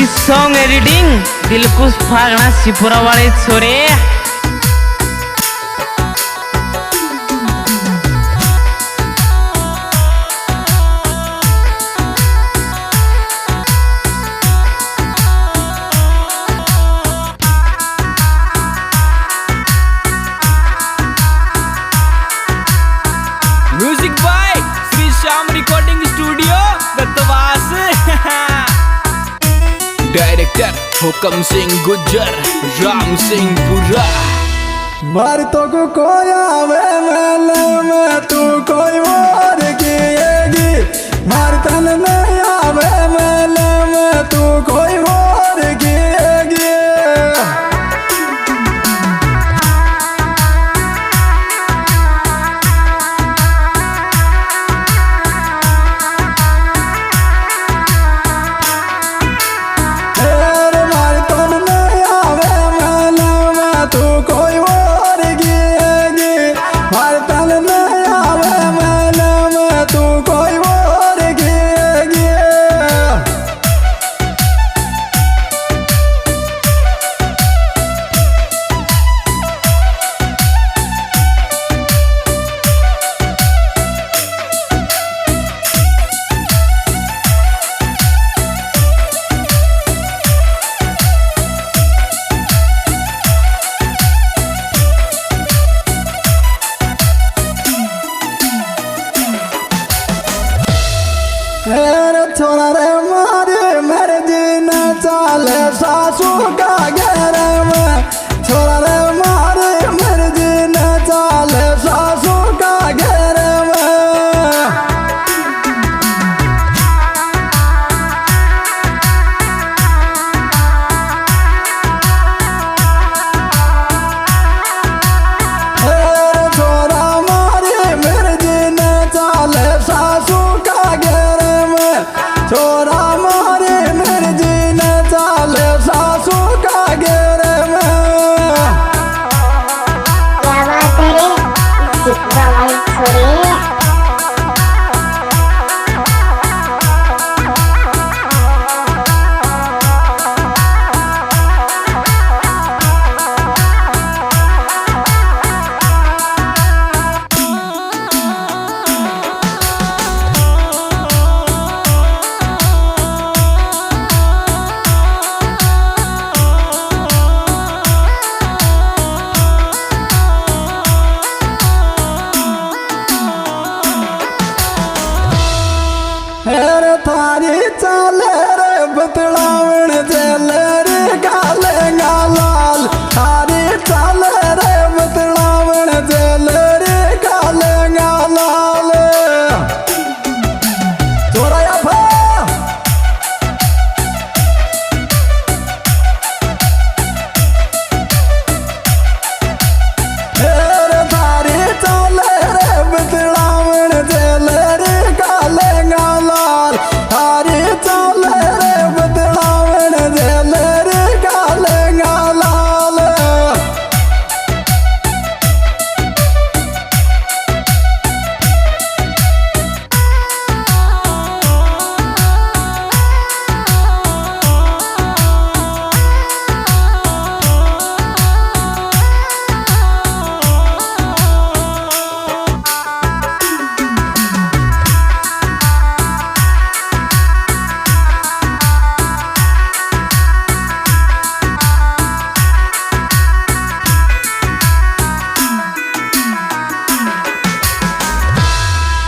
दिस song editing दिलकुश Phagna सिपुरा वाले छोरे। Music by Shri Shyam recording studio Dattawas. Director Hukam Singh Gujjar, Ram Singh पुरा। मर तो कोई आवे मेले में तू कोई और किएगी, मर तन नहीं आवे मेले में तू कोई और किएगी। छोरा रे मारे मेरे दिन चाले सासू का घर में, छोरा रे मारे मेरे दिन चाले सासू का घर में। छोरा मारे मेरे दिन चाले सासू का घर में, छोरा मारे मेरे जीन चाले सासू का घेर में। क्या बात है रे सिपुरा वाले छोरे। हेर थारी चाले रे बतलावण चले रे गाले गालाल, थारी चाले रे बतलावण चले रे गाले गालाल। छोरा या भा हेर थारी चाले रे बतलावण चले रे गाले गालाल, थारी चाले रे बतलावण चले रे गाले गालाल।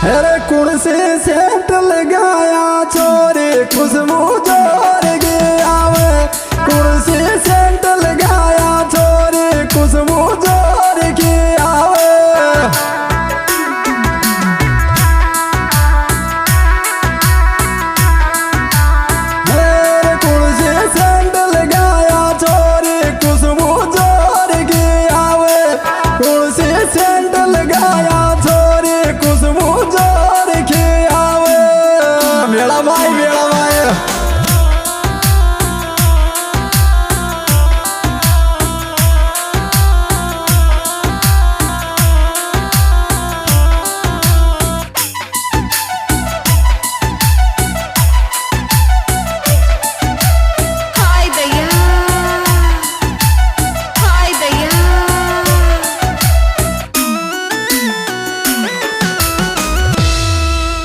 अरे कुर्सी सेंट लगाया छोरे खुशबू जोर गया वे, कुर्सी सेंट लगाया छोरे खुशबू जोर गया वे। कुर्सी सेंट लगाया छोरे खुशबू जोर गया वे, कुर्सी सेंट लगाया छोरे खुशबू जोर गया वे। मेरा भाई मेरा भाई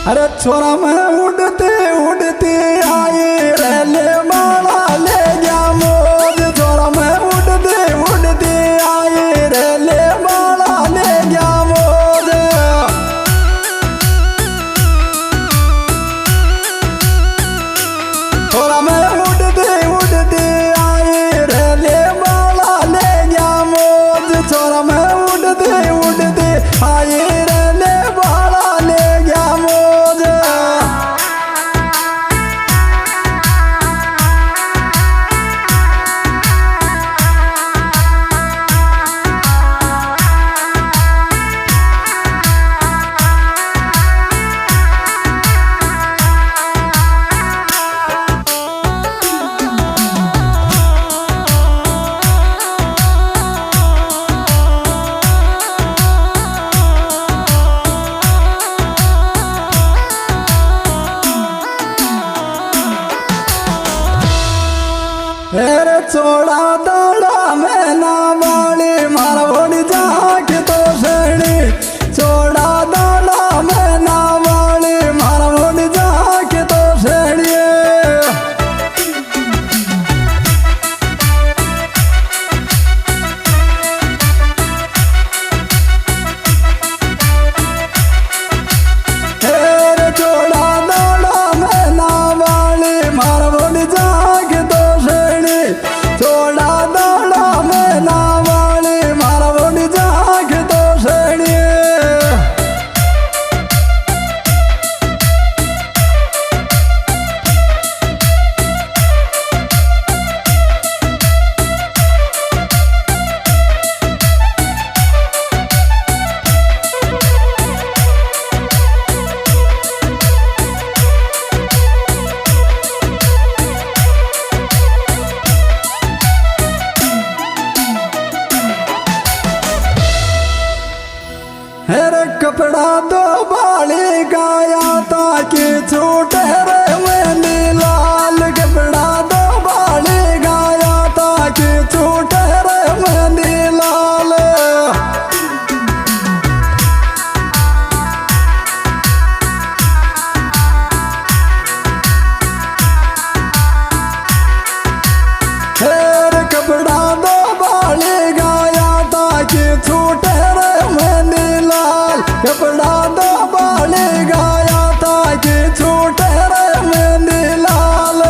अरे छोरा मैं उड़ते उड़ते आए रेले माला ले गया मोज। छोरा मैं उड़ते उड़ते आए रेले माला ले गया मोज। छोरा मैं उड़ते उड़ते आए रेले माला ले गया मोज। छोरा मैं उड़ते उड़ते आए रेले माला ले गया मोज। अरे छोड़ा दाड़ा में ना वाली मारा बोली जाके तो सड़ी। छोड़ा दाड़ा में ना वाली मारा बोली जाके तो सड़ी। अरे छोड़ा दाड़ा में ना वाली मारा बोली जाके तो छोड़ा दाड़ा में ना वाली मारा बोली जाके तो सड़ी। हेरे कपड़ा दो बाली गाया ताकि छूटे रे मेहंदी लाल। कपड़ा दो बाली गाया ताकि छूटे रे मेहंदी लाल। हेरे कपड़ा दो बाली गाया ताकि छूटे रे मेहंदी लाल। कपड़ा दो बाली गाया ताकि छूटे रे मेहंदी लाल।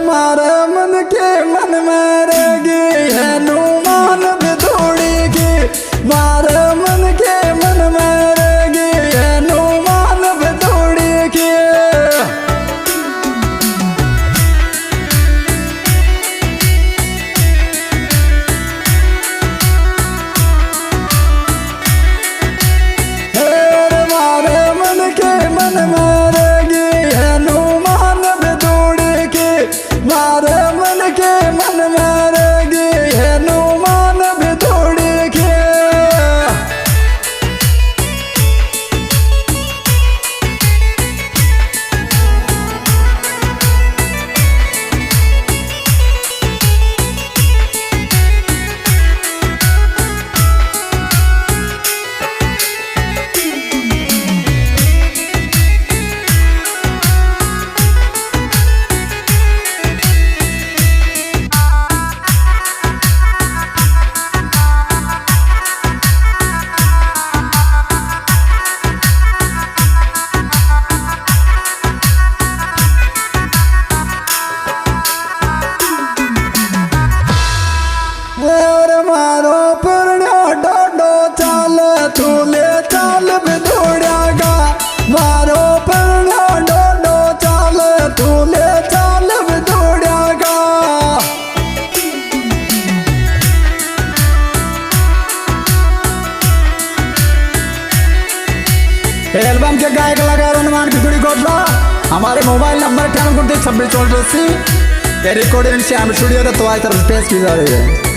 मारे मन के मन में रहेगी है नुमान भी थोड़ी की। मारे मन के मन में रहेगी है नुमान भी थोड़ी की। मारे मन के मन में रहेगी है नुमान भी थोड़ी की। मारे मन के मन में रहेगी है नुमान भी थोड़ी की। मारो पुरण्यो डोडो चाल तू ले चाल भी दौड़िया। एल्बम के गायक लगा रनमान भितुड़ी कोटला हमारे मोबाइल नंबर 98 26 24 ये रिकॉर्डिंग से हम स्टूडियो तो आज तरफ पेश की जा रही है।